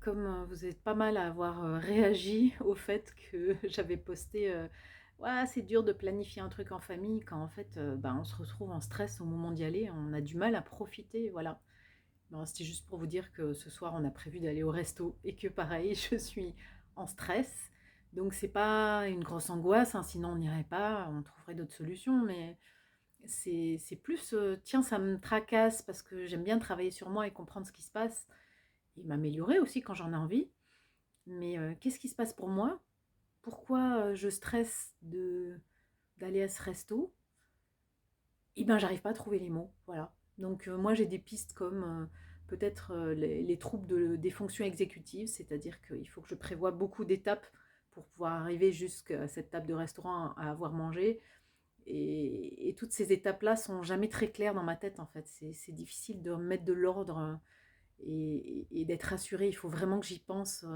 Comme, vous êtes pas mal à avoir, réagi au fait que j'avais posté, «Ouah, c'est dur de planifier un truc en famille» quand en fait, on se retrouve en stress au moment d'y aller, on a du mal à profiter, voilà. Non, c'était juste pour vous dire que ce soir, on a prévu d'aller au resto et que pareil, je suis en stress. Donc c'est pas une grosse angoisse, hein, sinon on n'irait pas, on trouverait d'autres solutions, mais c'est plus, tiens, ça me tracasse parce que j'aime bien travailler sur moi et comprendre ce qui se passe et m'améliorer aussi quand j'en ai envie. Mais qu'est-ce qui se passe pour moi? Pourquoi, je stresse d'aller à ce resto? Et ben, j'arrive pas à trouver les mots, voilà. Donc moi j'ai des pistes comme, peut-être, les troubles des fonctions exécutives, c'est-à-dire qu'il faut que je prévoie beaucoup d'étapes pour pouvoir arriver jusqu'à cette table de restaurant à avoir mangé et toutes ces étapes-là sont jamais très claires dans ma tête, en fait. C'est difficile de mettre de l'ordre, et d'être rassurée. Il faut vraiment que j'y pense,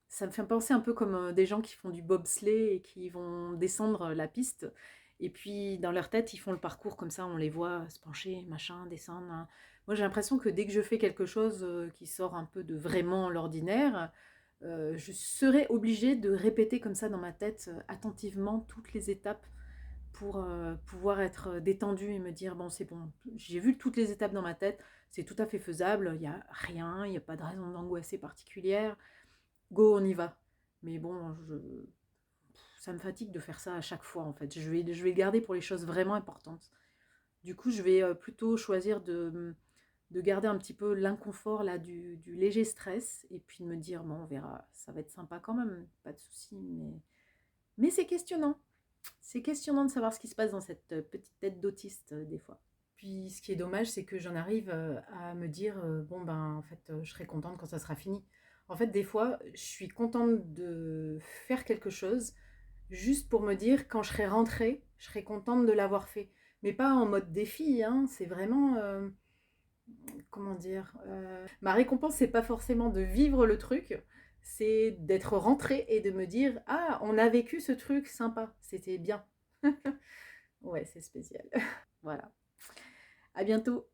ça me fait penser un peu comme, des gens qui font du bobsleigh et qui vont descendre la piste et puis dans leur tête, ils font le parcours comme ça, on les voit se pencher, machin, descendre, hein. Moi, j'ai l'impression que dès que je fais quelque chose, qui sort un peu de vraiment l'ordinaire, je serais obligée de répéter comme ça dans ma tête, attentivement toutes les étapes pour, pouvoir être détendue et me dire: «Bon, c'est bon, j'ai vu toutes les étapes dans ma tête, c'est tout à fait faisable, il y a rien, il y a pas de raison d'angoisser particulière. Go, on y va». Mais bon, ça me fatigue de faire ça à chaque fois, en fait. Je vais le garder pour les choses vraiment importantes. Du coup, je vais, plutôt choisir de garder un petit peu l'inconfort là du léger stress et puis de me dire: «Bon, on verra, ça va être sympa quand même, pas de souci». Mais c'est questionnant. C'est questionnant de savoir ce qui se passe dans cette, petite tête d'autiste, des fois. Puis ce qui est dommage, c'est que j'en arrive, à me dire, «Bon, ben, en fait, je serai contente quand ça sera fini». En fait, des fois, je suis contente de faire quelque chose, juste pour me dire: «Quand je serai rentrée, je serai contente de l'avoir fait». Mais pas en mode défi, hein, c'est vraiment, comment dire? Ma récompense, c'est pas forcément de vivre le truc, c'est d'être rentrée et de me dire: «Ah, on a vécu ce truc sympa, c'était bien». Ouais, c'est spécial. Voilà. À bientôt.